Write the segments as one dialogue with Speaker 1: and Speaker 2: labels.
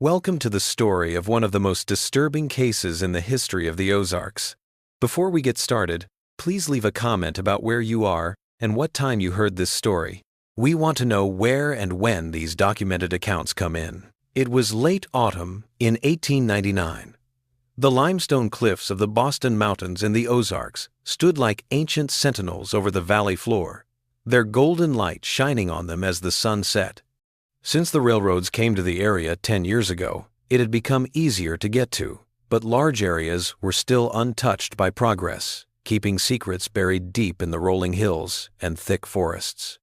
Speaker 1: Welcome to the story of one of the most disturbing cases in the history of the Ozarks. Before we get started, please leave a comment about where you are and what time you heard this story. We want to know where and when these documented accounts come in. It was late autumn in 1899. The limestone cliffs of the Boston Mountains in the Ozarks stood like ancient sentinels over the valley floor, their golden light shining on them as the sun set. Since the railroads came to the area 10 years ago, it had become easier to get to, but large areas were still untouched by progress, keeping secrets buried deep in the rolling hills and thick forests.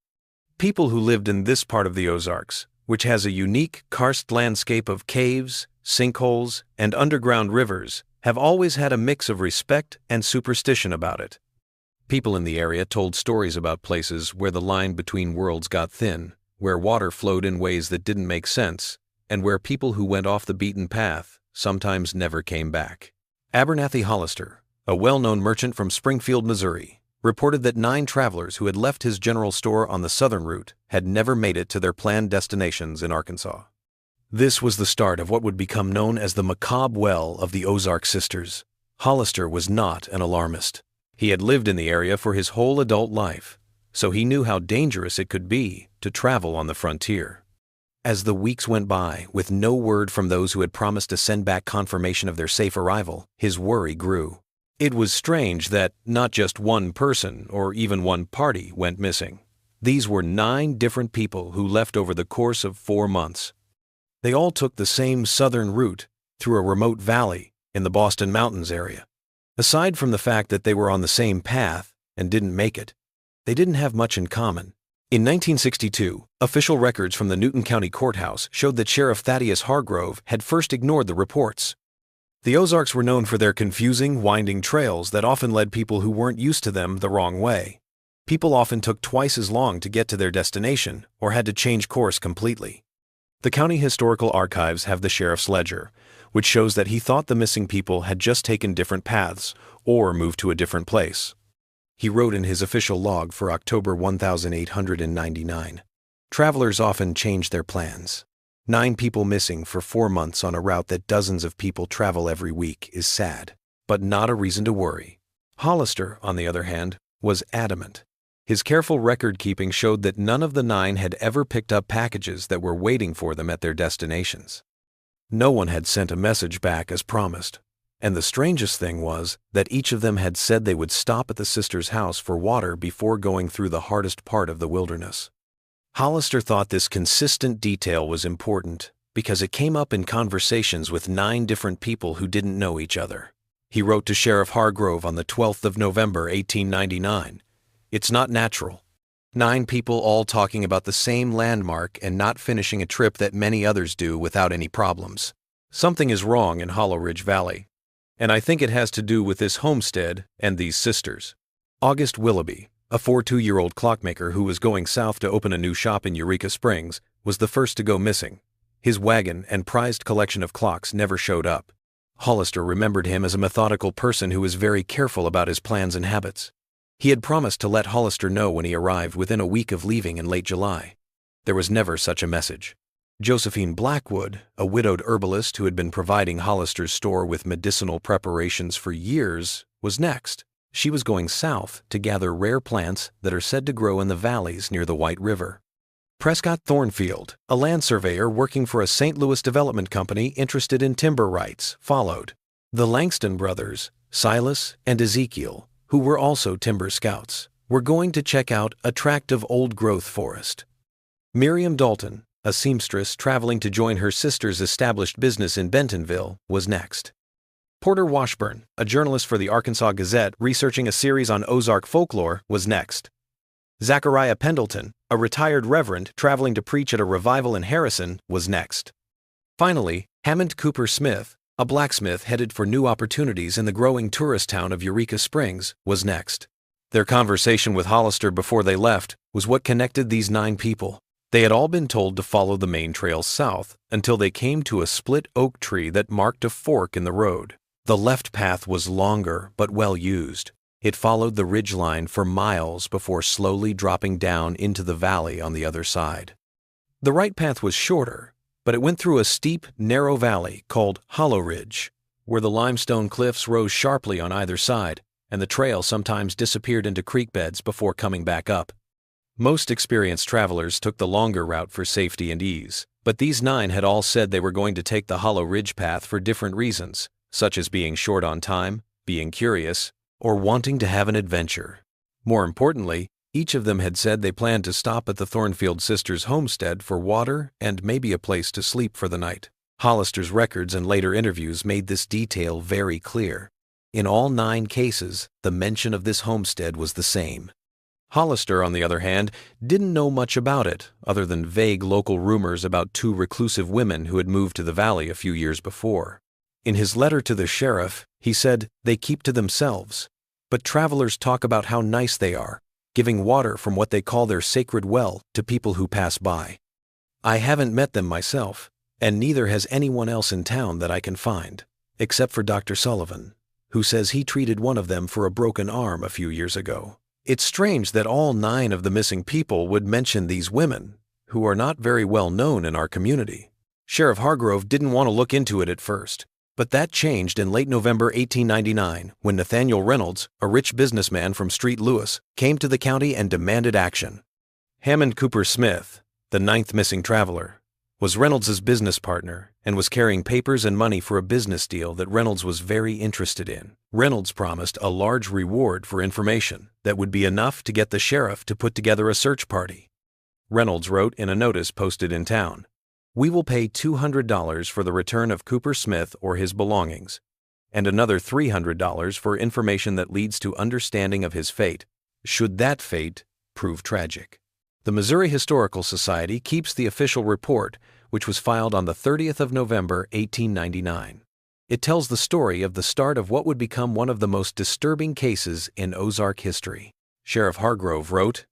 Speaker 1: People who lived in this part of the Ozarks, which has a unique karst landscape of caves, sinkholes, and underground rivers, have always had a mix of respect and superstition about it. People in the area told stories about places where the line between worlds got thin, where water flowed in ways that didn't make sense, and where people who went off the beaten path sometimes never came back. Abernathy Hollister, a well-known merchant from Springfield, Missouri, reported that 9 travelers who had left his general store on the southern route had never made it to their planned destinations in Arkansas. This was the start of what would become known as the Macabre well of the Ozark sisters. Hollister was not an alarmist. He had lived in the area for his whole adult life, so he knew how dangerous it could be to travel on the frontier. As the weeks went by, with no word from those who had promised to send back confirmation of their safe arrival, his worry grew. It was strange that not just one person or even one party went missing. These were 9 different people who left over the course of 4 months. They all took the same southern route through a remote valley in the Boston Mountains area. Aside from the fact that they were on the same path and didn't make it, they didn't have much in common. In 1962, official records from the Newton County Courthouse showed that Sheriff Thaddeus Hargrove had first ignored the reports. The Ozarks were known for their confusing, winding trails that often led people who weren't used to them the wrong way. People often took twice as long to get to their destination or had to change course completely. The County Historical Archives have the sheriff's ledger, which shows that he thought the missing people had just taken different paths or moved to a different place. He wrote in his official log for October 1899, "Travelers often change their plans. 9 people missing for 4 months on a route that dozens of people travel every week is sad, but not a reason to worry." Hollister, on the other hand, was adamant. His careful record-keeping showed that none of the 9 had ever picked up packages that were waiting for them at their destinations. No one had sent a message back as promised. And the strangest thing was that each of them had said they would stop at the sisters' house for water before going through the hardest part of the wilderness. Hollister thought this consistent detail was important because it came up in conversations with 9 different people who didn't know each other. He wrote to Sheriff Hargrove on the 12th of November, 1899, "It's not natural. 9 people all talking about the same landmark and not finishing a trip that many others do without any problems. Something is wrong in Hollow Ridge Valley. And I think it has to do with this homestead and these sisters." August Willoughby, a 42-year-old clockmaker who was going south to open a new shop in Eureka Springs, was the first to go missing. His wagon and prized collection of clocks never showed up. Hollister remembered him as a methodical person who was very careful about his plans and habits. He had promised to let Hollister know when he arrived within a week of leaving in late July. There was never such a message. Josephine Blackwood, a widowed herbalist who had been providing Hollister's store with medicinal preparations for years, was next. She was going south to gather rare plants that are said to grow in the valleys near the White River. Prescott Thornfield, a land surveyor working for a St. Louis development company interested in timber rights, followed. The Langston brothers, Silas and Ezekiel, who were also timber scouts, were going to check out a tract of old-growth forest. Miriam Dalton, a seamstress traveling to join her sister's established business in Bentonville, was next. Porter Washburn, a journalist for the Arkansas Gazette researching a series on Ozark folklore, was next. Zachariah Pendleton, a retired reverend traveling to preach at a revival in Harrison, was next. Finally, Hammond Cooper Smith, a blacksmith headed for new opportunities in the growing tourist town of Eureka Springs, was next. Their conversation with Hollister before they left was what connected these 9 people. They had all been told to follow the main trail south until they came to a split oak tree that marked a fork in the road. The left path was longer but well used. It followed the ridgeline for miles before slowly dropping down into the valley on the other side. The right path was shorter, but it went through a steep, narrow valley called Hollow Ridge, where the limestone cliffs rose sharply on either side, and the trail sometimes disappeared into creek beds before coming back up. Most experienced travelers took the longer route for safety and ease, but these 9 had all said they were going to take the Hollow Ridge path for different reasons, such as being short on time, being curious, or wanting to have an adventure. More importantly, each of them had said they planned to stop at the Thornfield sisters' homestead for water and maybe a place to sleep for the night. Hollister's records and later interviews made this detail very clear. In all 9 cases, the mention of this homestead was the same. Hollister, on the other hand, didn't know much about it, other than vague local rumors about 2 reclusive women who had moved to the valley a few years before. In his letter to the sheriff, he said they keep to themselves, but travelers talk about how nice they are, giving water from what they call their sacred well to people who pass by. I haven't met them myself, and neither has anyone else in town that I can find, except for Dr. Sullivan, who says he treated one of them for a broken arm a few years ago. It's strange that all 9 of the missing people would mention these women, who are not very well known in our community. Sheriff Hargrove didn't want to look into it at first, but that changed in late November 1899 when Nathaniel Reynolds, a rich businessman from Street Louis, came to the county and demanded action. Hammond Cooper Smith, the 9th missing traveler, was Reynolds' business partner and was carrying papers and money for a business deal that Reynolds was very interested in. Reynolds promised a large reward for information that would be enough to get the sheriff to put together a search party. Reynolds wrote in a notice posted in town, "We will pay $200 for the return of Cooper Smith or his belongings, and another $300 for information that leads to understanding of his fate, should that fate prove tragic." The Missouri Historical Society keeps the official report, which was filed on the 30th of November, 1899. It tells the story of the start of what would become one of the most disturbing cases in Ozark history. Sheriff Hargrove wrote,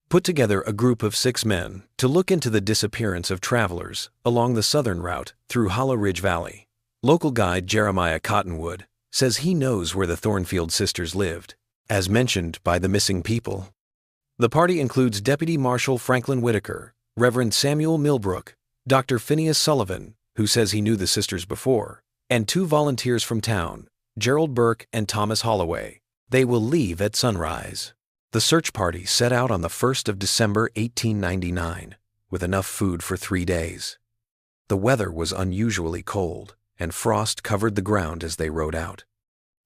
Speaker 1: "Put together a group of 6 men to look into the disappearance of travelers along the southern route through Hollow Ridge Valley. Local guide Jeremiah Cottonwood says he knows where the Thornfield sisters lived, as mentioned by the missing people. The party includes Deputy Marshal Franklin Whitaker, Reverend Samuel Millbrook, Dr. Phineas Sullivan, who says he knew the sisters before, and 2 volunteers from town, Gerald Burke and Thomas Holloway. They will leave at sunrise." The search party set out on the 1st of December 1899, with enough food for 3 days. The weather was unusually cold, and frost covered the ground as they rode out.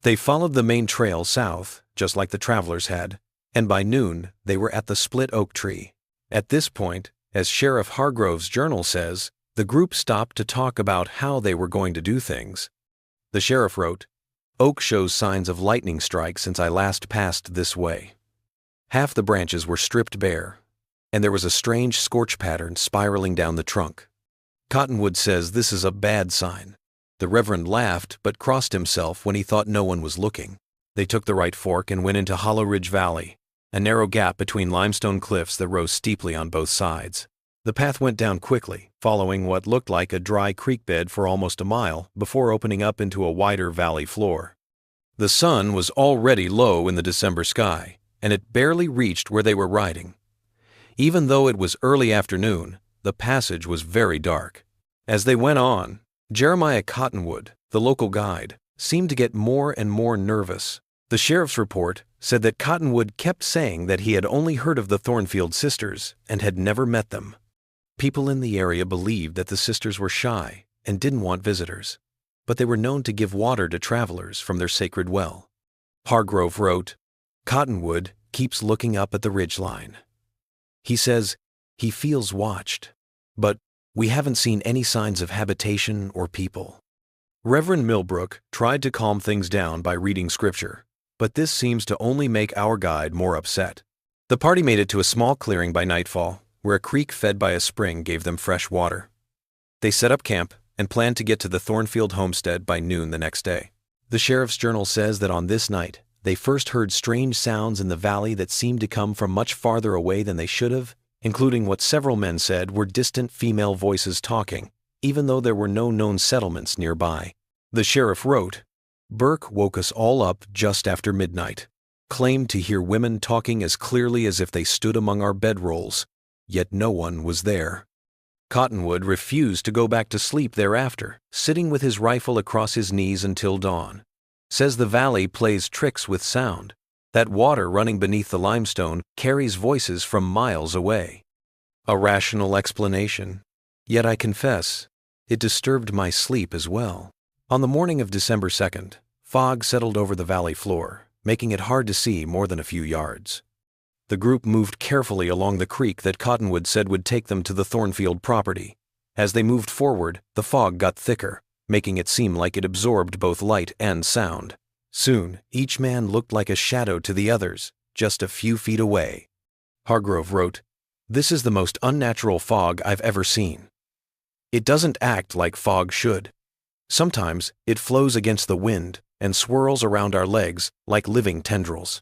Speaker 1: They followed the main trail south, just like the travelers had, and by noon they were at the split oak tree. At this point, as Sheriff Hargrove's journal says, the group stopped to talk about how they were going to do things. The sheriff wrote, "Oak shows signs of lightning strike since I last passed this way. Half the branches were stripped bare, and there was a strange scorch pattern spiraling down the trunk. Cottonwood says this is a bad sign. The Reverend laughed but crossed himself when he thought no one was looking. They took the right fork and went into Hollow Ridge Valley, a narrow gap between limestone cliffs that rose steeply on both sides. The path went down quickly, following what looked like a dry creek bed for almost a mile before opening up into a wider valley floor. The sun was already low in the December sky, and it barely reached where they were riding. Even though it was early afternoon, the passage was very dark. As they went on, Jeremiah Cottonwood, the local guide, seemed to get more and more nervous. The sheriff's report said that Cottonwood kept saying that he had only heard of the Thornfield sisters and had never met them. People in the area believed that the sisters were shy and didn't want visitors, but they were known to give water to travelers from their sacred well. Hargrove wrote, "Cottonwood keeps looking up at the ridgeline. He says he feels watched, but we haven't seen any signs of habitation or people." Reverend Millbrook tried to calm things down by reading scripture, but this seems to only make our guide more upset. The party made it to a small clearing by nightfall, where a creek fed by a spring gave them fresh water. They set up camp and planned to get to the Thornfield homestead by noon the next day. The sheriff's journal says that on this night, they first heard strange sounds in the valley that seemed to come from much farther away than they should have, including what several men said were distant female voices talking, even though there were no known settlements nearby. The sheriff wrote, "Burke woke us all up just after midnight, claimed to hear women talking as clearly as if they stood among our bedrolls, yet no one was there." Cottonwood refused to go back to sleep thereafter, sitting with his rifle across his knees until dawn. Says the valley plays tricks with sound. That water running beneath the limestone carries voices from miles away. A rational explanation. Yet I confess, it disturbed my sleep as well. On the morning of December 2nd, fog settled over the valley floor, making it hard to see more than a few yards. The group moved carefully along the creek that Cottonwood said would take them to the Thornfield property. As they moved forward, the fog got thicker, making it seem like it absorbed both light and sound. Soon, each man looked like a shadow to the others, just a few feet away. Hargrove wrote, "This is the most unnatural fog I've ever seen. It doesn't act like fog should. Sometimes it flows against the wind and swirls around our legs like living tendrils.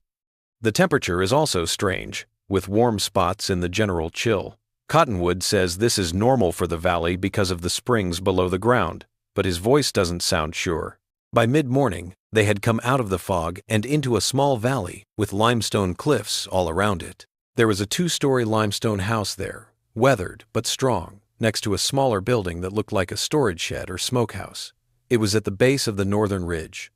Speaker 1: The temperature is also strange, with warm spots in the general chill. Cottonwood says this is normal for the valley because of the springs below the ground, but his voice doesn't sound sure." By mid-morning, they had come out of the fog and into a small valley with limestone cliffs all around it. There was a 2-story limestone house there, weathered but strong, next to a smaller building that looked like a storage shed or smokehouse. It was at the base of the northern ridge.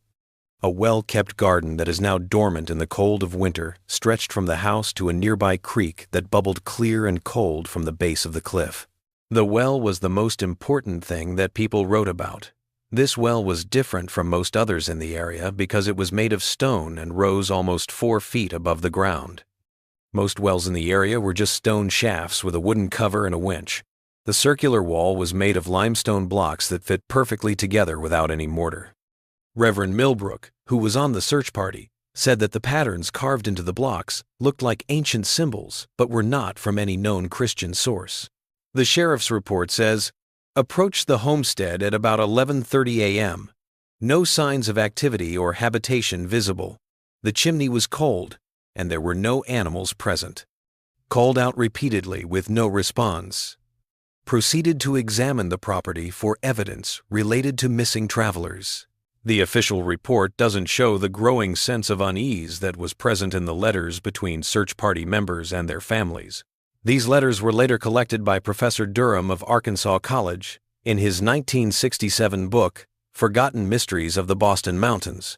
Speaker 1: A well-kept garden that is now dormant in the cold of winter stretched from the house to a nearby creek that bubbled clear and cold from the base of the cliff. The well was the most important thing that people wrote about. This well was different from most others in the area because it was made of stone and rose almost 4 feet above the ground. Most wells in the area were just stone shafts with a wooden cover and a winch. The circular wall was made of limestone blocks that fit perfectly together without any mortar. Reverend Millbrook, who was on the search party, said that the patterns carved into the blocks looked like ancient symbols but were not from any known Christian source. The sheriff's report says, "Approached the homestead at about 11:30 a.m. No signs of activity or habitation visible. The chimney was cold, and there were no animals present. Called out repeatedly with no response. Proceeded to examine the property for evidence related to missing travelers." The official report doesn't show the growing sense of unease that was present in the letters between search party members and their families. These letters were later collected by Professor Durham of Arkansas College in his 1967 book, Forgotten Mysteries of the Boston Mountains.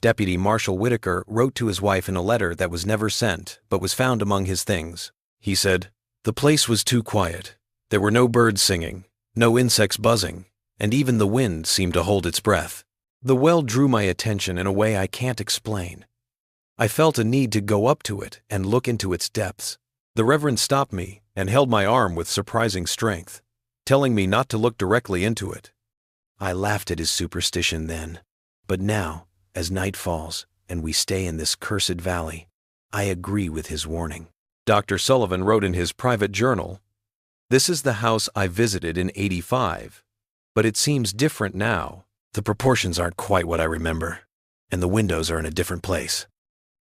Speaker 1: Deputy Marshal Whitaker wrote to his wife in a letter that was never sent but was found among his things. He said, "The place was too quiet. There were no birds singing, no insects buzzing, and even the wind seemed to hold its breath. The well drew my attention in a way I can't explain. I felt a need to go up to it and look into its depths. The Reverend stopped me and held my arm with surprising strength, telling me not to look directly into it. I laughed at his superstition then, but now, as night falls and we stay in this cursed valley, I agree with his warning." Dr. Sullivan wrote in his private journal, "This is the house I visited in '85, but it seems different now. The proportions aren't quite what I remember, and the windows are in a different place."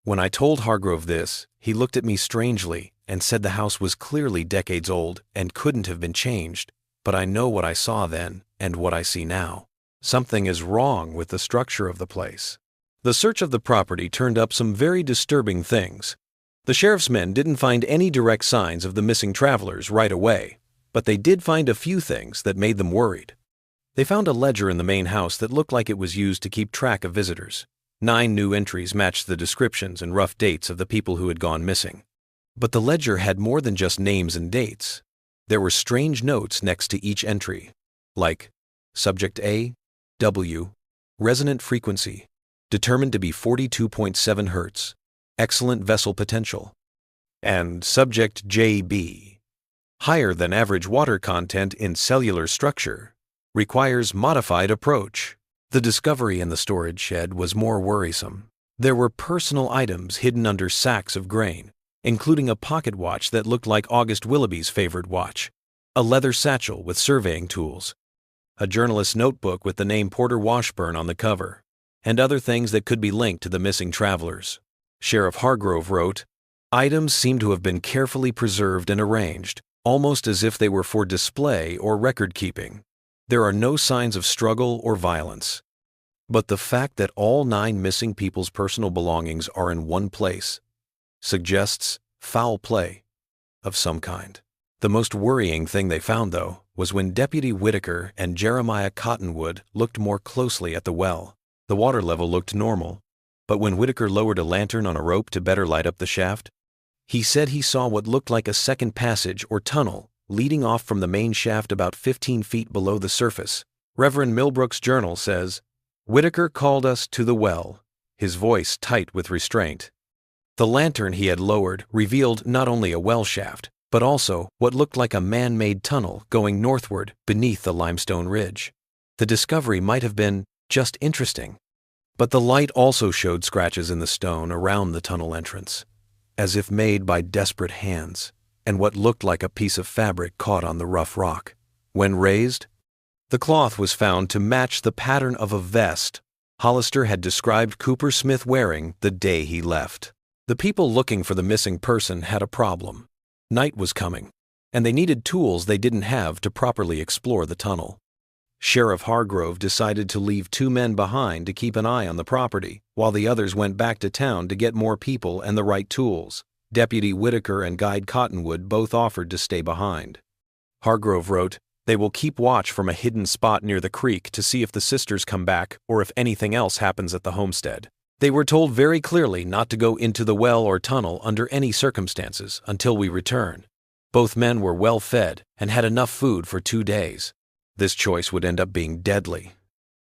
Speaker 1: When I told Hargrove this, he looked at me strangely and said the house was clearly decades old and couldn't have been changed, but I know what I saw then and what I see now. Something is wrong with the structure of the place. The search of the property turned up some very disturbing things. The sheriff's men didn't find any direct signs of the missing travelers right away, but they did find a few things that made them worried. They found a ledger in the main house that looked like it was used to keep track of visitors. 9 new entries matched the descriptions and rough dates of the people who had gone missing. But the ledger had more than just names and dates. There were strange notes next to each entry, like Subject A, W, resonant frequency, determined to be 42.7 Hz, excellent vessel potential, and Subject JB, higher than average water content in cellular structure, requires modified approach. The discovery in the storage shed was more worrisome. There were personal items hidden under sacks of grain, including a pocket watch that looked like August Willoughby's favorite watch, a leather satchel with surveying tools, a journalist's notebook with the name Porter Washburn on the cover, and other things that could be linked to the missing travelers. Sheriff Hargrove wrote, "Items seem to have been carefully preserved and arranged, almost as if they were for display or record-keeping. There are no signs of struggle or violence. But the fact that all 9 missing people's personal belongings are in one place suggests foul play of some kind." The most worrying thing they found, though, was when Deputy Whitaker and Jeremiah Cottonwood looked more closely at the well. The water level looked normal, but when Whitaker lowered a lantern on a rope to better light up the shaft, he said he saw what looked like a second passage or tunnel leading off from the main shaft about 15 feet below the surface. Reverend Millbrook's journal says, "Whitaker called us to the well, his voice tight with restraint." The lantern he had lowered revealed not only a well shaft, but also what looked like a man-made tunnel going northward beneath the limestone ridge. The discovery might have been just interesting, but the light also showed scratches in the stone around the tunnel entrance, as if made by desperate hands, and what looked like a piece of fabric caught on the rough rock. When raised, the cloth was found to match the pattern of a vest Hollister had described Cooper Smith wearing the day he left. The people looking for the missing person had a problem. Night was coming, and they needed tools they didn't have to properly explore the tunnel. Sheriff Hargrove decided to leave 2 men behind to keep an eye on the property, while the others went back to town to get more people and the right tools. Deputy Whitaker and Guide Cottonwood both offered to stay behind. Hargrove wrote, "They will keep watch from a hidden spot near the creek to see if the sisters come back or if anything else happens at the homestead. They were told very clearly not to go into the well or tunnel under any circumstances until we return. Both men were well fed and had enough food for 2 days. This choice would end up being deadly."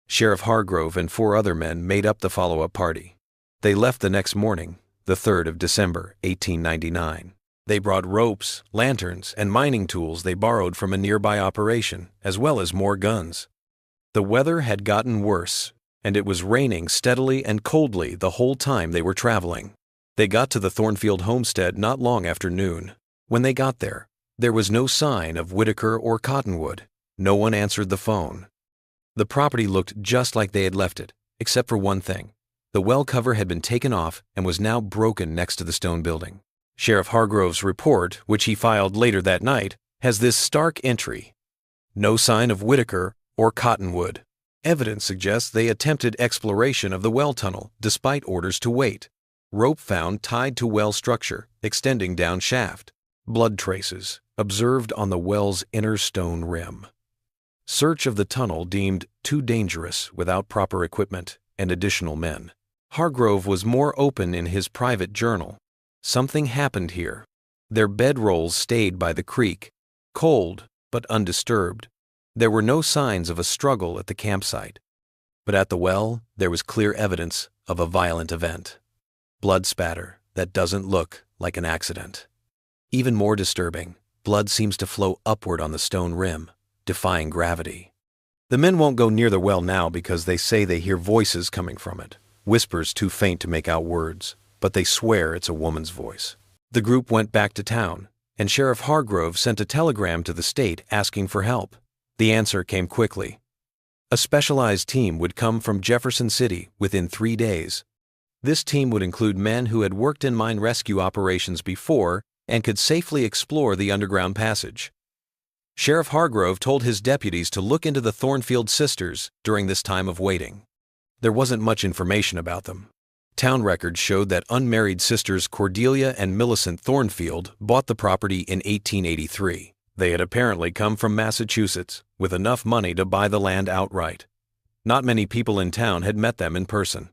Speaker 1: Sheriff Hargrove and 4 other men made up the follow-up party. They left the next morning, the 3rd of December, 1899. They brought ropes, lanterns, and mining tools they borrowed from a nearby operation, as well as more guns. The weather had gotten worse, and it was raining steadily and coldly the whole time they were traveling. They got to the Thornfield homestead not long after noon. When they got there was no sign of Whitaker or Cottonwood. No one answered the phone. The property looked just like they had left it, except for one thing. The well cover had been taken off and was now broken next to the stone building. Sheriff Hargrove's report, which he filed later that night, has this stark entry: "No sign of Whitaker or Cottonwood. Evidence suggests they attempted exploration of the well tunnel despite orders to wait. Rope found tied to well structure, extending down shaft. Blood traces observed on the well's inner stone rim. Search of the tunnel deemed too dangerous without proper equipment and additional men." Hargrove was more open in his private journal. Something happened here. Their bedrolls stayed by the creek, cold but undisturbed. There were no signs of a struggle at the campsite. But at the well, there was clear evidence of a violent event. Blood spatter that doesn't look like an accident. Even more disturbing, blood seems to flow upward on the stone rim, defying gravity. The men won't go near the well now because they say they hear voices coming from it, whispers too faint to make out words, but they swear it's a woman's voice. The group went back to town, and Sheriff Hargrove sent a telegram to the state asking for help. The answer came quickly. A specialized team would come from Jefferson City within 3 days. This team would include men who had worked in mine rescue operations before and could safely explore the underground passage. Sheriff Hargrove told his deputies to look into the Thornfield sisters during this time of waiting. There wasn't much information about them. Town records showed that unmarried sisters Cordelia and Millicent Thornfield bought the property in 1883. They had apparently come from Massachusetts with enough money to buy the land outright. Not many people in town had met them in person.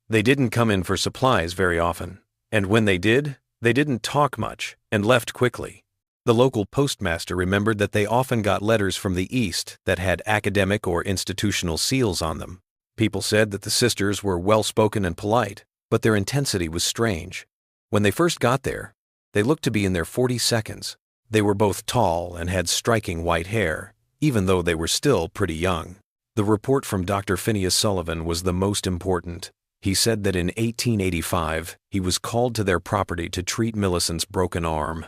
Speaker 1: They didn't come in for supplies very often, and when they did, they didn't talk much and left quickly. The local postmaster remembered that they often got letters from the East that had academic or institutional seals on them. People said that the sisters were well-spoken and polite, but their intensity was strange. When they first got there, they looked to be in their 42nds. They were both tall and had striking white hair, even though they were still pretty young. The report from Dr. Phineas Sullivan was the most important. He said that in 1885, he was called to their property to treat Millicent's broken arm.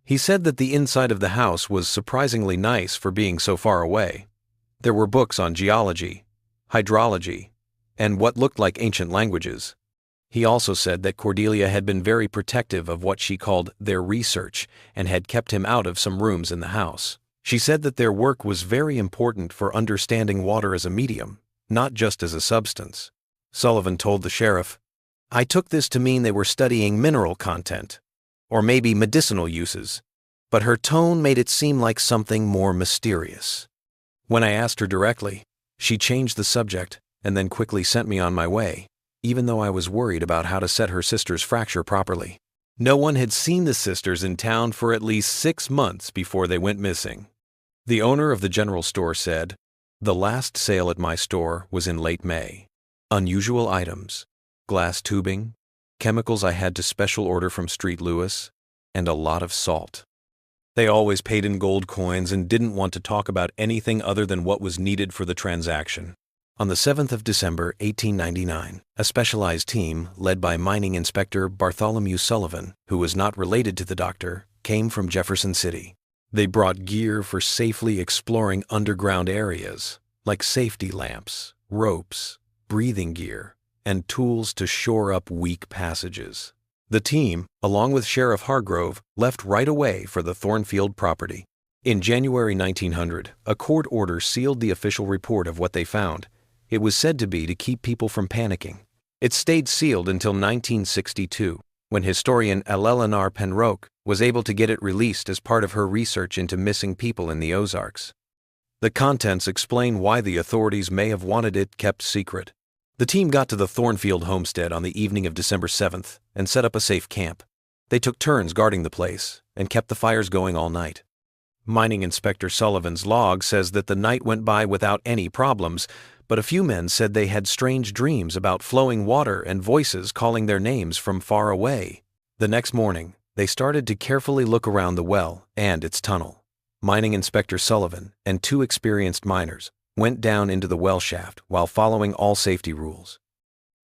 Speaker 1: He said that the inside of the house was surprisingly nice for being so far away. There were books on geology, hydrology, and what looked like ancient languages. He also said that Cordelia had been very protective of what she called their research and had kept him out of some rooms in the house. She said that their work was very important for understanding water as a medium, not just as a substance. Sullivan told the sheriff, "I took this to mean they were studying mineral content, or maybe medicinal uses, but her tone made it seem like something more mysterious. When I asked her directly, she changed the subject and then quickly sent me on my way, even though I was worried about how to set her sister's fracture properly. No one had seen the sisters in town for at least 6 months before they went missing. The owner of the general store said, "The last sale at my store was in late May. Unusual items, glass tubing, chemicals I had to special order from Street Louis, and a lot of salt." They always paid in gold coins and didn't want to talk about anything other than what was needed for the transaction. On the 7th of December, 1899, a specialized team, led by mining inspector Bartholomew Sullivan, who was not related to the doctor, came from Jefferson City. They brought gear for safely exploring underground areas, like safety lamps, ropes, breathing gear, and tools to shore up weak passages. The team, along with Sheriff Hargrove, left right away for the Thornfield property. In January 1900, a court order sealed the official report of what they found. It was said to be to keep people from panicking. It stayed sealed until 1962, when historian Eleanor Penroque was able to get it released as part of her research into missing people in the Ozarks. The contents explain why the authorities may have wanted it kept secret. The team got to the Thornfield homestead on the evening of December 7th and set up a safe camp. They took turns guarding the place and kept the fires going all night. Mining Inspector Sullivan's log says that the night went by without any problems, but a few men said they had strange dreams about flowing water and voices calling their names from far away. The next morning, they started to carefully look around the well and its tunnel. Mining Inspector Sullivan and 2 experienced miners went down into the well shaft while following all safety rules.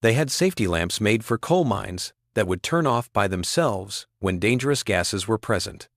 Speaker 1: They had safety lamps made for coal mines that would turn off by themselves when dangerous gases were present.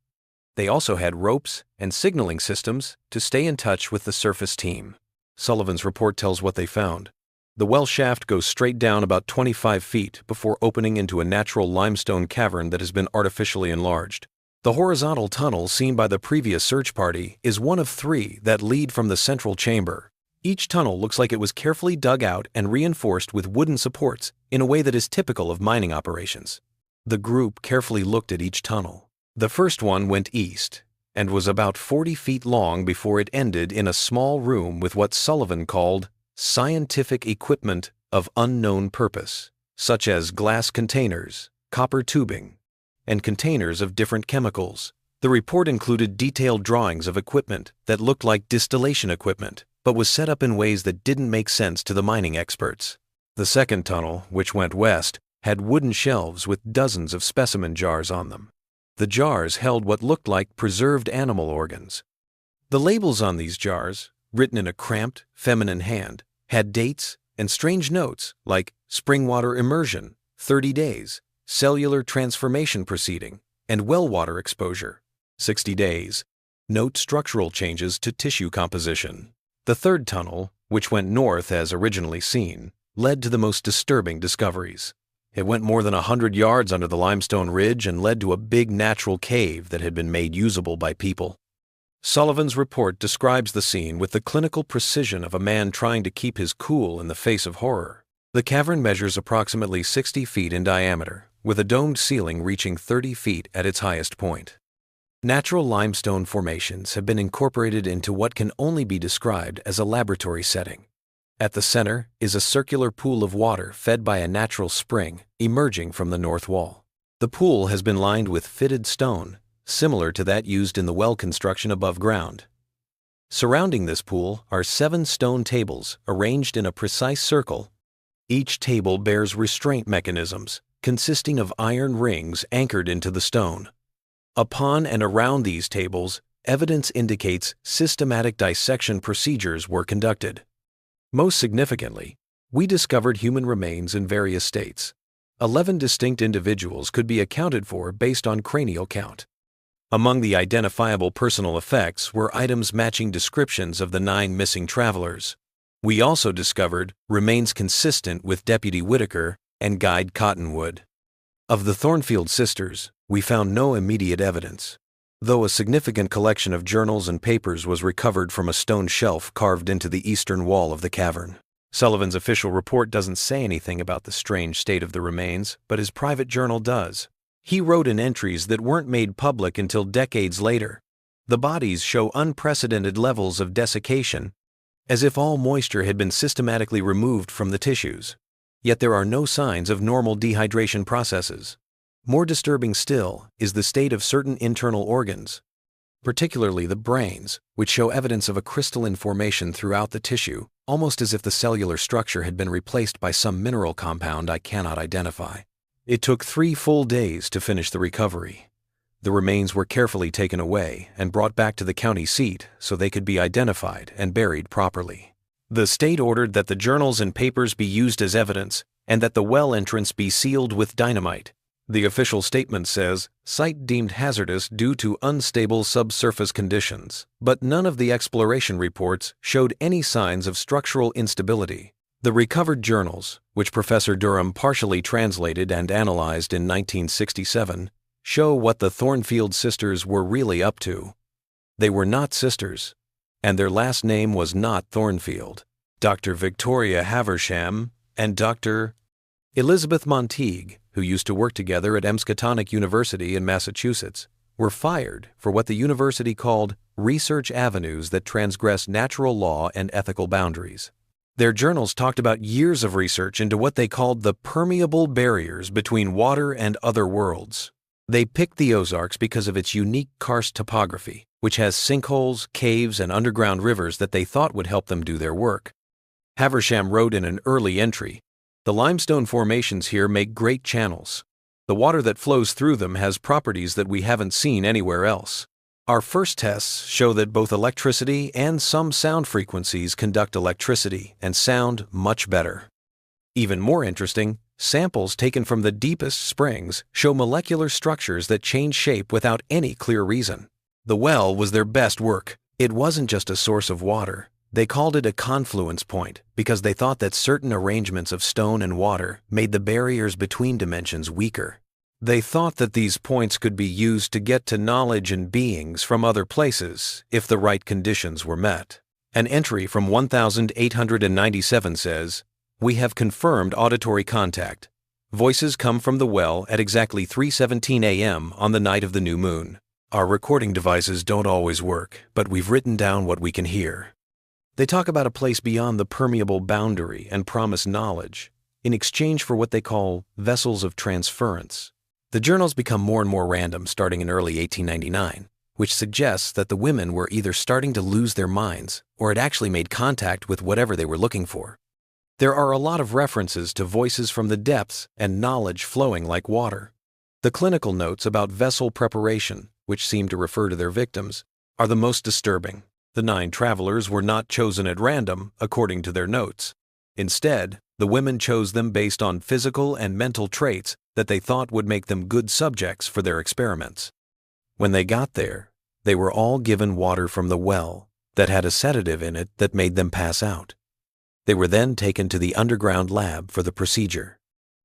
Speaker 1: They also had ropes and signaling systems to stay in touch with the surface team. Sullivan's report tells what they found. The well shaft goes straight down about 25 feet before opening into a natural limestone cavern that has been artificially enlarged. The horizontal tunnel seen by the previous search party is one of 3 that lead from the central chamber. Each tunnel looks like it was carefully dug out and reinforced with wooden supports in a way that is typical of mining operations. The group carefully looked at each tunnel. The first one went east and was about 40 feet long before it ended in a small room with what Sullivan called scientific equipment of unknown purpose, such as glass containers, copper tubing, and containers of different chemicals. The report included detailed drawings of equipment that looked like distillation equipment, but was set up in ways that didn't make sense to the mining experts. The second tunnel, which went west, had wooden shelves with dozens of specimen jars on them. The jars held what looked like preserved animal organs. The labels on these jars, written in a cramped, feminine hand, had dates and strange notes like spring water immersion, 30 days, cellular transformation proceeding, and well water exposure, 60 days. Note structural changes to tissue composition. The third tunnel, which went north as originally seen, led to the most disturbing discoveries. It went more than 100 yards under the limestone ridge and led to a big natural cave that had been made usable by people. Sullivan's report describes the scene with the clinical precision of a man trying to keep his cool in the face of horror. The cavern measures approximately 60 feet in diameter, with a domed ceiling reaching 30 feet at its highest point. Natural limestone formations have been incorporated into what can only be described as a laboratory setting. At the center is a circular pool of water fed by a natural spring emerging from the north wall. The pool has been lined with fitted stone, similar to that used in the well construction above ground. Surrounding this pool are 7 stone tables arranged in a precise circle. Each table bears restraint mechanisms consisting of iron rings anchored into the stone. Upon and around these tables, evidence indicates systematic dissection procedures were conducted. Most significantly, we discovered human remains in various states. 11 distinct individuals could be accounted for based on cranial count. Among the identifiable personal effects were items matching descriptions of the 9 missing travelers. We also discovered remains consistent with Deputy Whitaker and Guide Cottonwood. Of the Thornfield sisters, we found no immediate evidence, though a significant collection of journals and papers was recovered from a stone shelf carved into the eastern wall of the cavern. Sullivan's official report doesn't say anything about the strange state of the remains, but his private journal does. He wrote in entries that weren't made public until decades later. The bodies show unprecedented levels of desiccation, as if all moisture had been systematically removed from the tissues. Yet there are no signs of normal dehydration processes. More disturbing still is the state of certain internal organs, particularly the brains, which show evidence of a crystalline formation throughout the tissue, almost as if the cellular structure had been replaced by some mineral compound I cannot identify. It took 3 full days to finish the recovery. The remains were carefully taken away and brought back to the county seat so they could be identified and buried properly. The state ordered that the journals and papers be used as evidence and that the well entrance be sealed with dynamite. The official statement says, site deemed hazardous due to unstable subsurface conditions, but none of the exploration reports showed any signs of structural instability. The recovered journals, which Professor Durham partially translated and analyzed in 1967, show what the Thornfield sisters were really up to. They were not sisters, and their last name was not Thornfield. Dr. Victoria Haversham and Dr. Elizabeth Monteague, who used to work together at Emskatonic University in Massachusetts, were fired for what the university called research avenues that transgress natural law and ethical boundaries. Their journals talked about years of research into what they called the permeable barriers between water and other worlds. They picked the Ozarks because of its unique karst topography, which has sinkholes, caves, and underground rivers that they thought would help them do their work. Haversham wrote in an early entry, "The limestone formations here make great channels. The water that flows through them has properties that we haven't seen anywhere else. Our first tests show that both electricity and some sound frequencies conduct electricity and sound much better." Even more interesting, samples taken from the deepest springs show molecular structures that change shape without any clear reason. The well was their best work. It wasn't just a source of water. They called it a confluence point because they thought that certain arrangements of stone and water made the barriers between dimensions weaker. They thought that these points could be used to get to knowledge and beings from other places if the right conditions were met. An entry from 1897 says, "We have confirmed auditory contact. Voices come from the well at exactly 3:17 a.m. on the night of the new moon. Our recording devices don't always work, but we've written down what we can hear." They talk about a place beyond the permeable boundary and promise knowledge in exchange for what they call vessels of transference. The journals become more and more random starting in early 1899, which suggests that the women were either starting to lose their minds or had actually made contact with whatever they were looking for. There are a lot of references to voices from the depths and knowledge flowing like water. The clinical notes about vessel preparation, which seem to refer to their victims, are the most disturbing. The 9 travelers were not chosen at random, according to their notes. Instead, the women chose them based on physical and mental traits that they thought would make them good subjects for their experiments. When they got there, they were all given water from the well that had a sedative in it that made them pass out. They were then taken to the underground lab for the procedure.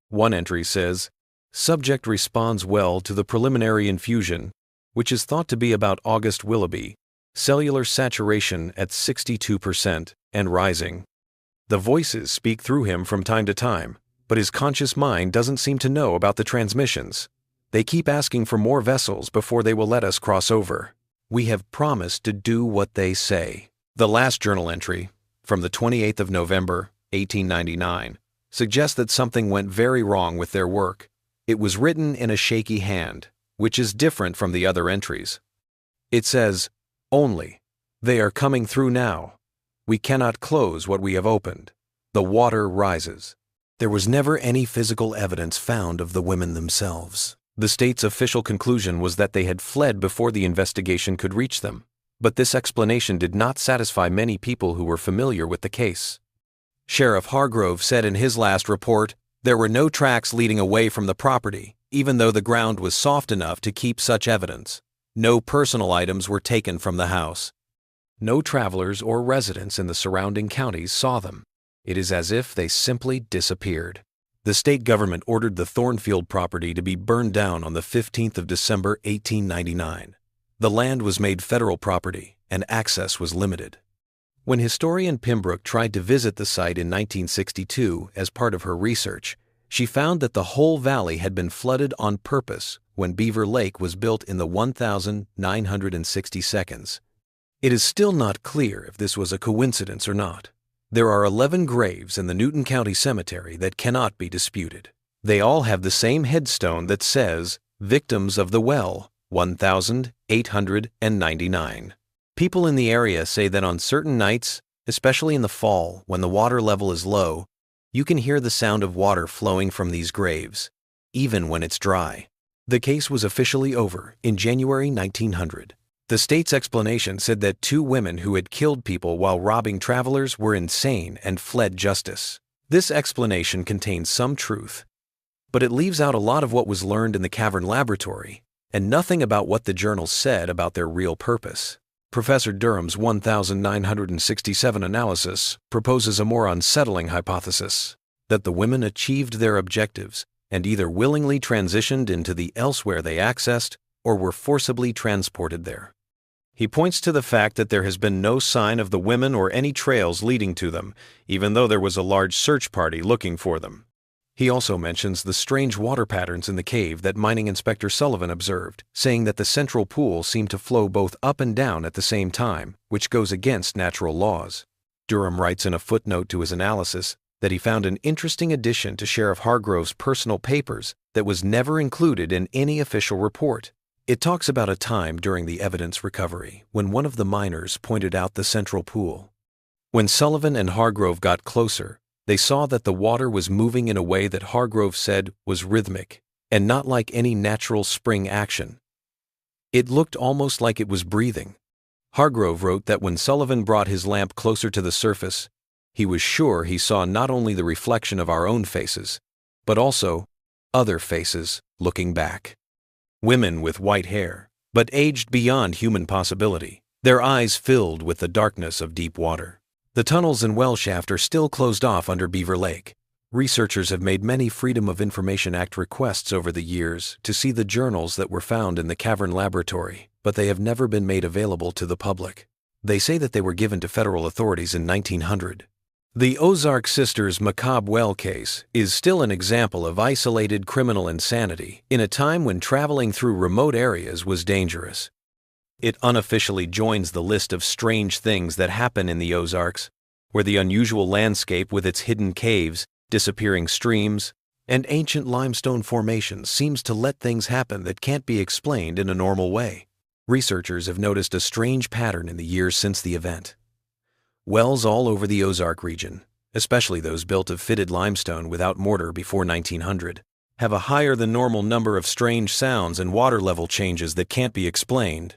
Speaker 1: One entry says, "Subject responds well to the preliminary infusion, which is thought to be about August Willoughby, cellular saturation at 62% and rising. The voices speak through him from time to time, but his conscious mind doesn't seem to know about the transmissions. They keep asking for more vessels before they will let us cross over. We have promised to do what they say." The last journal entry, from the 28th of November, 1899, suggests that something went very wrong with their work. It was written in a shaky hand, which is different from the other entries. It says, "Only, they are coming through now. We cannot close what we have opened. The water rises." There was never any physical evidence found of the women themselves. The state's official conclusion was that they had fled before the investigation could reach them. But this explanation did not satisfy many people who were familiar with the case. Sheriff Hargrove said in his last report, "There were no tracks leading away from the property, even though the ground was soft enough to keep such evidence. No personal items were taken from the house. No travelers or residents in the surrounding counties saw them. It is as if they simply disappeared." The state government ordered the Thornfield property to be burned down on the 15th of December, 1899. The land was made federal property, and access was limited. When historian Pembroke tried to visit the site in 1962 as part of her research, She found that the whole valley had been flooded on purpose when Beaver Lake was built in the 1960 seconds. It is still not clear if this was a coincidence or not. There are 11 graves in the Newton County Cemetery that cannot be disputed. They all have the same headstone that says, "Victims of the Well, 1,899. People in the area say that on certain nights, especially in the fall when the water level is low, you can hear the sound of water flowing from these graves, even when it's dry. The case was officially over in January 1900. The state's explanation said that 2 women who had killed people while robbing travelers were insane and fled justice. This explanation contains some truth, but it leaves out a lot of what was learned in the cavern laboratory and nothing about what the journals said about their real purpose. Professor Durham's 1967 analysis proposes a more unsettling hypothesis, that the women achieved their objectives and either willingly transitioned into the elsewhere they accessed or were forcibly transported there. He points to the fact that there has been no sign of the women or any trails leading to them, even though there was a large search party looking for them. He also mentions the strange water patterns in the cave that Mining Inspector Sullivan observed, saying that the central pool seemed to flow both up and down at the same time, which goes against natural laws. Durham writes in a footnote to his analysis that he found an interesting addition to Sheriff Hargrove's personal papers that was never included in any official report. It talks about a time during the evidence recovery when one of the miners pointed out the central pool. When Sullivan and Hargrove got closer, they saw that the water was moving in a way that Hargrove said was rhythmic and not like any natural spring action. It looked almost like it was breathing. Hargrove wrote that when Sullivan brought his lamp closer to the surface, he was sure he saw not only the reflection of our own faces, but also other faces looking back. Women with white hair, but aged beyond human possibility, their eyes filled with the darkness of deep water. The tunnels and well shaft are still closed off under Beaver Lake. Researchers have made many Freedom of Information Act requests over the years to see the journals that were found in the cavern laboratory, but they have never been made available to the public. They say that they were given to federal authorities in 1900. The Ozark Sisters Macabre well case is still an example of isolated criminal insanity in a time when traveling through remote areas was dangerous. It unofficially joins the list of strange things that happen in the Ozarks, where the unusual landscape with its hidden caves, disappearing streams, and ancient limestone formations seems to let things happen that can't be explained in a normal way. Researchers have noticed a strange pattern in the years since the event. Wells all over the Ozark region, especially those built of fitted limestone without mortar before 1900, have a higher than normal number of strange sounds and water level changes that can't be explained.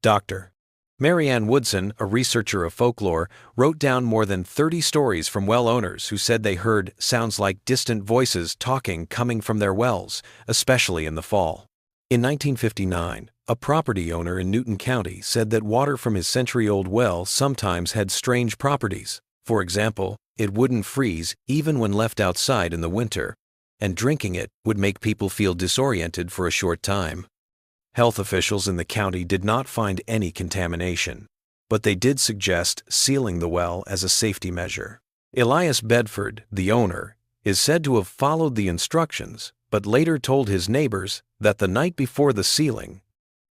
Speaker 1: Dr. Mary Ann Woodson, a researcher of folklore, wrote down more than 30 stories from well owners who said they heard sounds like distant voices talking coming from their wells, especially in the fall. In 1959, a property owner in Newton County said that water from his century-old well sometimes had strange properties. For example, it wouldn't freeze even when left outside in the winter, and drinking it would make people feel disoriented for a short time. Health officials in the county did not find any contamination, but they did suggest sealing the well as a safety measure. Elias Bedford, the owner, is said to have followed the instructions, but later told his neighbors that the night before the sealing,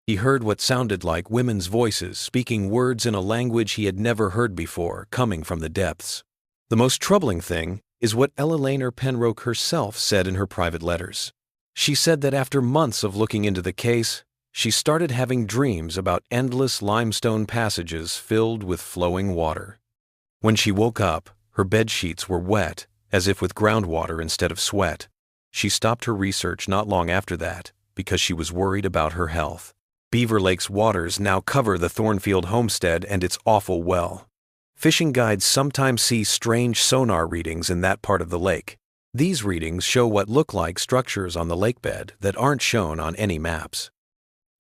Speaker 1: he heard what sounded like women's voices speaking words in a language he had never heard before coming from the depths. The most troubling thing is what Ella Laner Penroke herself said in her private letters. She said that after months of looking into the case, she started having dreams about endless limestone passages filled with flowing water. When she woke up, her bed sheets were wet, as if with groundwater instead of sweat. She stopped her research not long after that because she was worried about her health. Beaver Lake's waters now cover the Thornfield homestead and its awful well. Fishing guides sometimes see strange sonar readings in that part of the lake. These readings show what look like structures on the lakebed that aren't shown on any maps.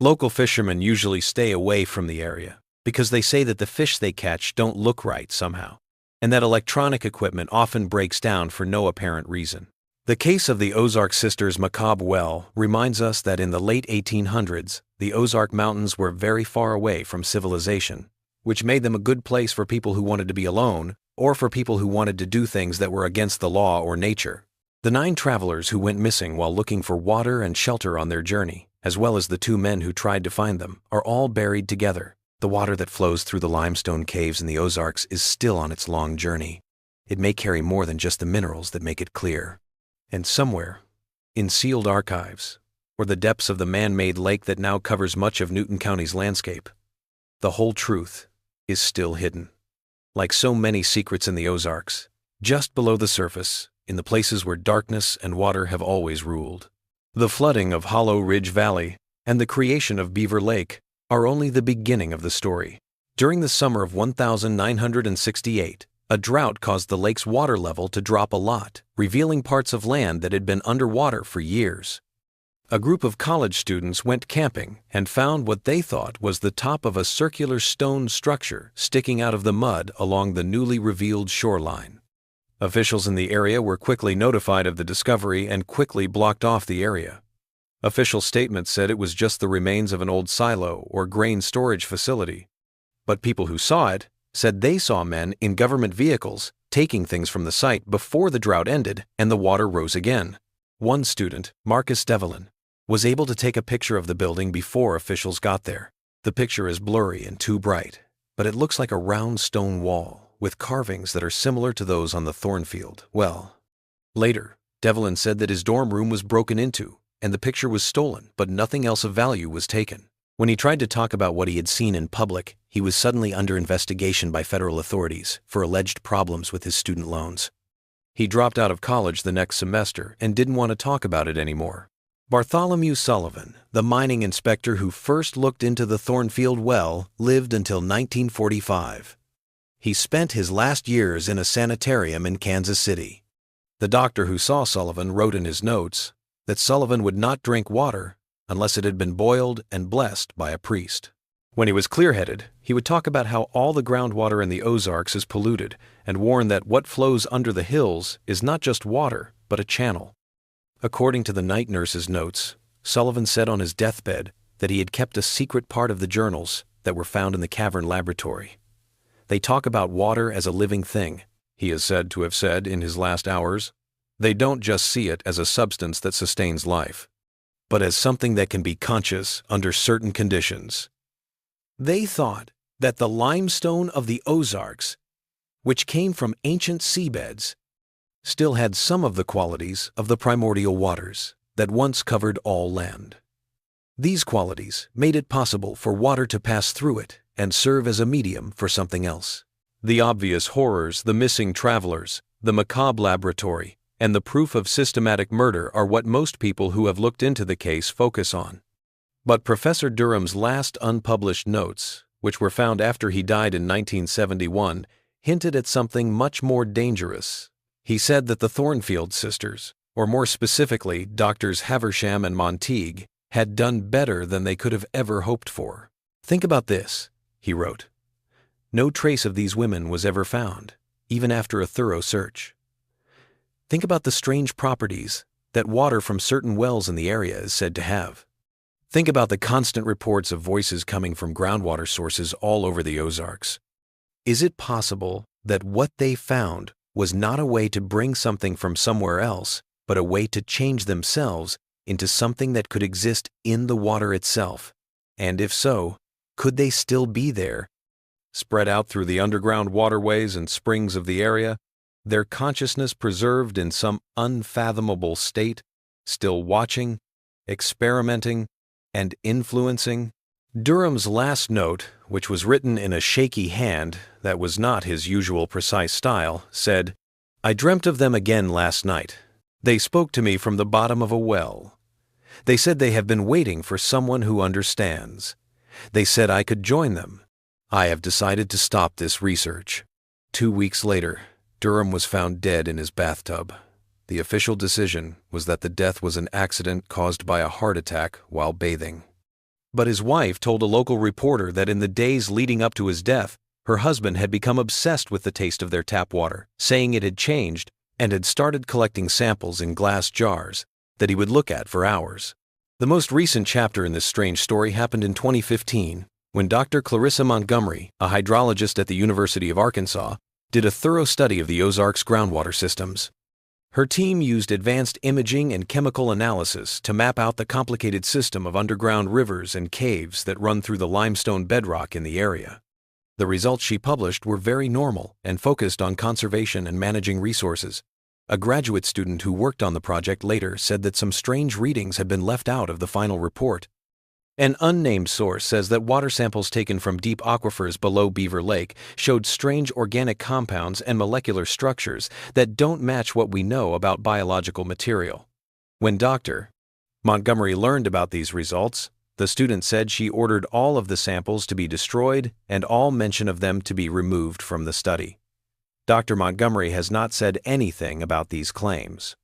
Speaker 1: Local fishermen usually stay away from the area because they say that the fish they catch don't look right somehow, and that electronic equipment often breaks down for no apparent reason. The case of the Ozark Sisters Macabre well reminds us that in the late 1800s, the Ozark Mountains were very far away from civilization, which made them a good place for people who wanted to be alone or for people who wanted to do things that were against the law or nature. The 9 travelers who went missing while looking for water and shelter on their journey, as well as the 2 men who tried to find them, are all buried together. The water that flows through the limestone caves in the Ozarks is still on its long journey. It may carry more than just the minerals that make it clear. And somewhere, in sealed archives, or the depths of the man-made lake that now covers much of Newton County's landscape, the whole truth is still hidden. Like so many secrets in the Ozarks, just below the surface, in the places where darkness and water have always ruled. The flooding of Hollow Ridge Valley and the creation of Beaver Lake are only the beginning of the story. During the summer of 1968, a drought caused the lake's water level to drop a lot, revealing parts of land that had been underwater for years. A group of college students went camping and found what they thought was the top of a circular stone structure sticking out of the mud along the newly revealed shoreline. Officials in the area were quickly notified of the discovery and quickly blocked off the area. Official statements said it was just the remains of an old silo or grain storage facility. But people who saw it said they saw men in government vehicles taking things from the site before the drought ended and the water rose again. One student, Marcus Devlin, was able to take a picture of the building before officials got there. The picture is blurry and too bright, but it looks like a round stone wall with carvings that are similar to those on the Thornfield well. Later, Devlin said that his dorm room was broken into and the picture was stolen, but nothing else of value was taken. When he tried to talk about what he had seen in public, he was suddenly under investigation by federal authorities for alleged problems with his student loans. He dropped out of college the next semester and didn't want to talk about it anymore. Bartholomew Sullivan, the mining inspector who first looked into the Thornfield well, lived until 1945. He spent his last years in a sanitarium in Kansas City. The doctor who saw Sullivan wrote in his notes that Sullivan would not drink water unless it had been boiled and blessed by a priest. When he was clear-headed, he would talk about how all the groundwater in the Ozarks is polluted and warn that what flows under the hills is not just water, but a channel. According to the night nurse's notes, Sullivan said on his deathbed that he had kept a secret part of the journals that were found in the cavern laboratory. They talk about water as a living thing, he is said to have said in his last hours. They don't just see it as a substance that sustains life, but as something that can be conscious under certain conditions. They thought that the limestone of the Ozarks, which came from ancient seabeds, still had some of the qualities of the primordial waters that once covered all land. These qualities made it possible for water to pass through it and serve as a medium for something else. The obvious horrors, the missing travelers, the Macabre laboratory, and the proof of systematic murder are what most people who have looked into the case focus on. But Professor Durham's last unpublished notes, which were found after he died in 1971, hinted at something much more dangerous. He said that the Thornfield sisters, or more specifically Doctors Haversham and Monteague, had done better than they could have ever hoped for. Think about this, he wrote. No trace of these women was ever found, even after a thorough search. Think about the strange properties that water from certain wells in the area is said to have. Think about the constant reports of voices coming from groundwater sources all over the Ozarks. Is it possible that what they found was not a way to bring something from somewhere else, but a way to change themselves into something that could exist in the water itself? And if so, could they still be there, spread out through the underground waterways and springs of the area, their consciousness preserved in some unfathomable state, still watching, experimenting, and influencing? Durham's last note, which was written in a shaky hand that was not his usual precise style, said, "I dreamt of them again last night. They spoke to me from the bottom of a well. They said they have been waiting for someone who understands. They said I could join them. I have decided to stop this research." 2 weeks later, Durham was found dead in his bathtub. The official decision was that the death was an accident caused by a heart attack while bathing. But his wife told a local reporter that in the days leading up to his death, her husband had become obsessed with the taste of their tap water, saying it had changed, and had started collecting samples in glass jars that he would look at for hours. The most recent chapter in this strange story happened in 2015, when Dr. Clarissa Montgomery, a hydrologist at the University of Arkansas, did a thorough study of the Ozarks groundwater systems. Her team used advanced imaging and chemical analysis to map out the complicated system of underground rivers and caves that run through the limestone bedrock in the area. The results she published were very normal and focused on conservation and managing resources. A graduate student who worked on the project later said that some strange readings had been left out of the final report. An unnamed source says that water samples taken from deep aquifers below Beaver Lake showed strange organic compounds and molecular structures that don't match what we know about biological material. When Dr. Montgomery learned about these results, the student said she ordered all of the samples to be destroyed and all mention of them to be removed from the study. Dr. Montgomery has not said anything about these claims.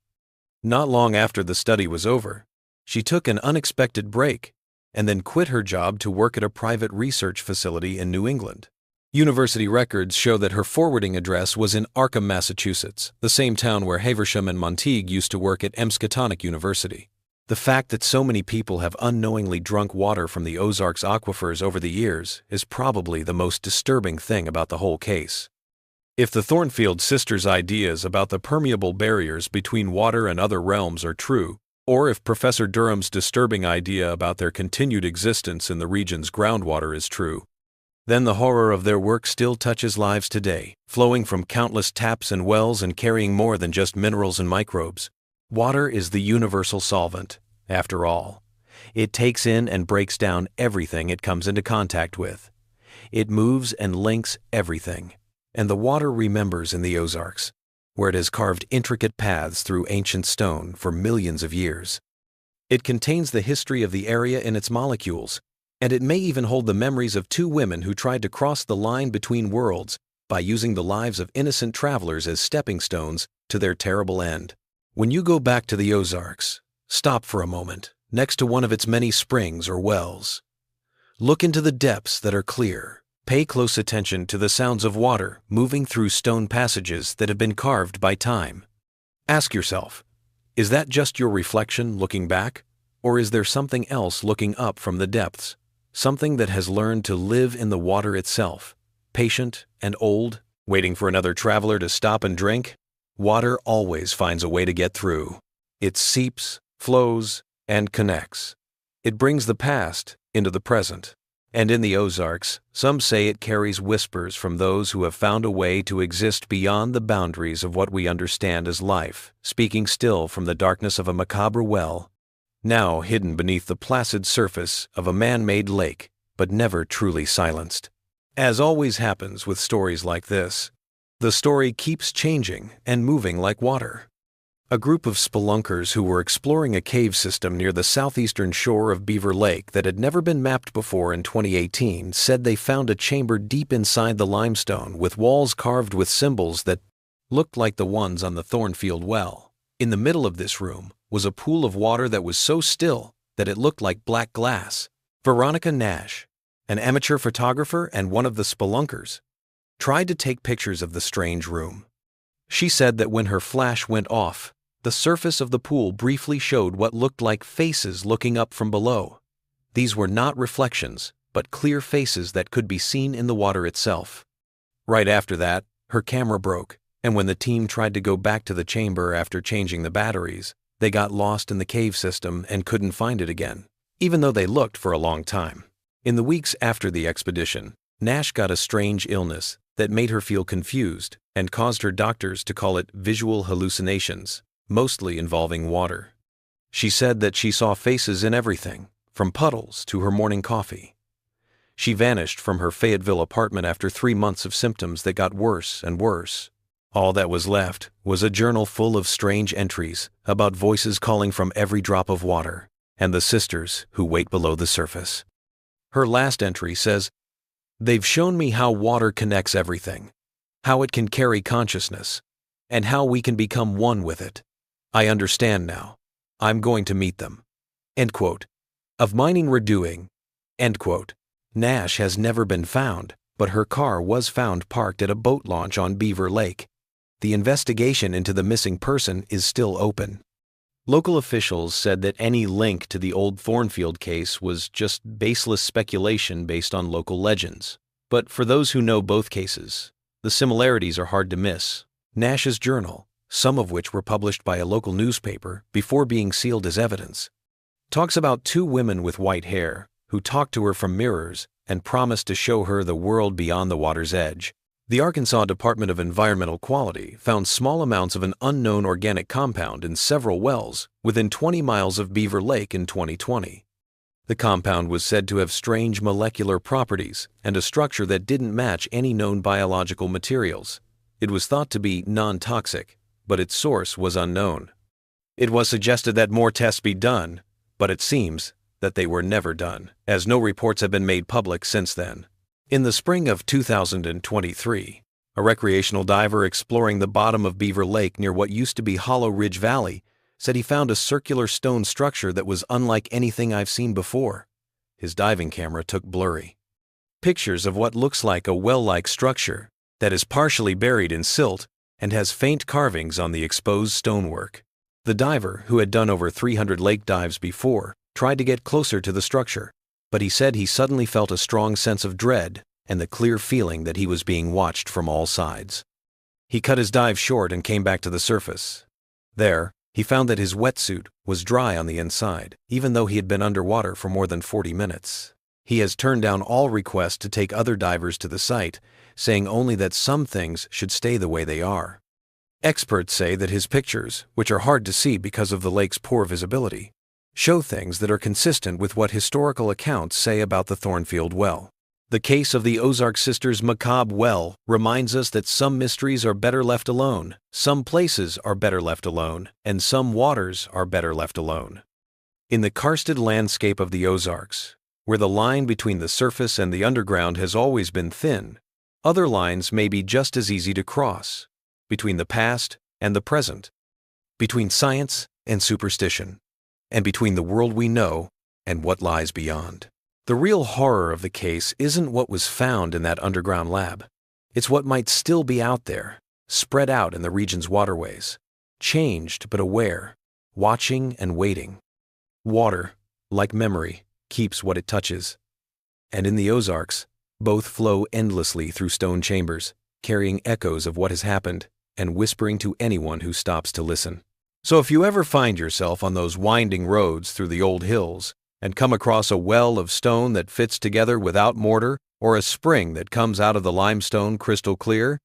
Speaker 1: Not long after the study was over, she took an unexpected break and then quit her job to work at a private research facility in New England. University records show that her forwarding address was in Arkham, Massachusetts, the same town where Haversham and Monteague used to work at Emskatonic University. The fact that so many people have unknowingly drunk water from the Ozarks aquifers over the years is probably the most disturbing thing about the whole case. If the Thornfield sisters' ideas about the permeable barriers between water and other realms are true, or if Professor Durham's disturbing idea about their continued existence in the region's groundwater is true, then the horror of their work still touches lives today, flowing from countless taps and wells and carrying more than just minerals and microbes. Water is the universal solvent, after all. It takes in and breaks down everything it comes into contact with. It moves and links everything. And the water remembers in the Ozarks, where it has carved intricate paths through ancient stone for millions of years. It contains the history of the area in its molecules, and it may even hold the memories of two women who tried to cross the line between worlds by using the lives of innocent travelers as stepping stones to their terrible end. When you go back to the Ozarks, stop for a moment next to one of its many springs or wells. Look into the depths that are clear. Pay close attention to the sounds of water moving through stone passages that have been carved by time. Ask yourself, is that just your reflection looking back, or is there something else looking up from the depths, something that has learned to live in the water itself, patient and old, waiting for another traveler to stop and drink? Water always finds a way to get through. It seeps, flows, and connects. It brings the past into the present. And in the Ozarks, some say it carries whispers from those who have found a way to exist beyond the boundaries of what we understand as life, speaking still from the darkness of a macabre well, now hidden beneath the placid surface of a man-made lake, but never truly silenced. As always happens with stories like this, the story keeps changing and moving like water. A group of spelunkers who were exploring a cave system near the southeastern shore of Beaver Lake that had never been mapped before in 2018 said they found a chamber deep inside the limestone with walls carved with symbols that looked like the ones on the Thornfield well. In the middle of this room was a pool of water that was so still that it looked like black glass. Veronica Nash, an amateur photographer and one of the spelunkers, tried to take pictures of the strange room. She said that when her flash went off, the surface of the pool briefly showed what looked like faces looking up from below. These were not reflections, but clear faces that could be seen in the water itself. Right after that, her camera broke, and when the team tried to go back to the chamber after changing the batteries, they got lost in the cave system and couldn't find it again, even though they looked for a long time. In the weeks after the expedition, Nash got a strange illness that made her feel confused and caused her doctors to call it visual hallucinations, mostly involving water. She said that she saw faces in everything, from puddles to her morning coffee. She vanished from her Fayetteville apartment after 3 months of symptoms that got worse and worse. All that was left was a journal full of strange entries about voices calling from every drop of water and the sisters who wait below the surface. Her last entry says, "They've shown me how water connects everything, how it can carry consciousness, and how we can become one with it. I understand now. I'm going to meet them." End quote. Of mining we're doing. End quote. Nash has never been found, but her car was found parked at a boat launch on Beaver Lake. The investigation into the missing person is still open. Local officials said that any link to the old Thornfield case was just baseless speculation based on local legends. But for those who know both cases, the similarities are hard to miss. Nash's journal, some of which were published by a local newspaper before being sealed as evidence. Talks about two women with white hair who talked to her from mirrors and promised to show her the world beyond the water's edge. The Arkansas Department of Environmental Quality found small amounts of an unknown organic compound in several wells within 20 miles of Beaver Lake in 2020. The compound was said to have strange molecular properties and a structure that didn't match any known biological materials. It was thought to be non-toxic, but its source was unknown. It was suggested that more tests be done, but it seems that they were never done, as no reports have been made public since then. In the spring of 2023, a recreational diver exploring the bottom of Beaver Lake near what used to be Hollow Ridge Valley said he found a circular stone structure that was unlike anything I've seen before. His diving camera took blurry pictures of what looks like a well-like structure that is partially buried in silt and has faint carvings on the exposed stonework. The diver, who had done over 300 lake dives before, tried to get closer to the structure, but he said he suddenly felt a strong sense of dread and the clear feeling that he was being watched from all sides. He cut his dive short and came back to the surface. There, he found that his wetsuit was dry on the inside, even though he had been underwater for more than 40 minutes. He has turned down all requests to take other divers to the site, saying only that some things should stay the way they are. Experts say that his pictures, which are hard to see because of the lake's poor visibility, show things that are consistent with what historical accounts say about the Thornfield Well. The case of the Ozark sisters' Macabre well reminds us that some mysteries are better left alone, some places are better left alone, and some waters are better left alone. In the karsted landscape of the Ozarks, where the line between the surface and the underground has always been thin, other lines may be just as easy to cross, between the past and the present, between science and superstition, and between the world we know and what lies beyond. The real horror of the case isn't what was found in that underground lab. It's what might still be out there, spread out in the region's waterways, changed but aware, watching and waiting. Water, like memory, keeps what it touches. And in the Ozarks, both flow endlessly through stone chambers, carrying echoes of what has happened and whispering to anyone who stops to listen. So if you ever find yourself on those winding roads through the old hills and come across a well of stone that fits together without mortar or a spring that comes out of the limestone crystal clear,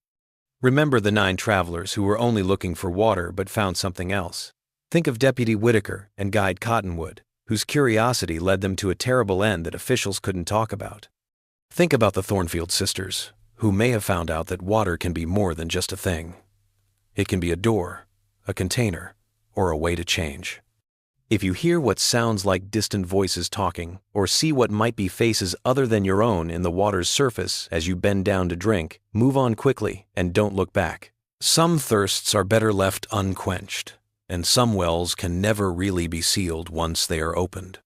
Speaker 1: remember the 9 travelers who were only looking for water but found something else. Think of Deputy Whitaker and Guide Cottonwood, whose curiosity led them to a terrible end that officials couldn't talk about. Think about the Thornfield sisters, who may have found out that water can be more than just a thing. It can be a door, a container, or a way to change. If you hear what sounds like distant voices talking, or see what might be faces other than your own in the water's surface as you bend down to drink, move on quickly and don't look back. Some thirsts are better left unquenched, and some wells can never really be sealed once they are opened.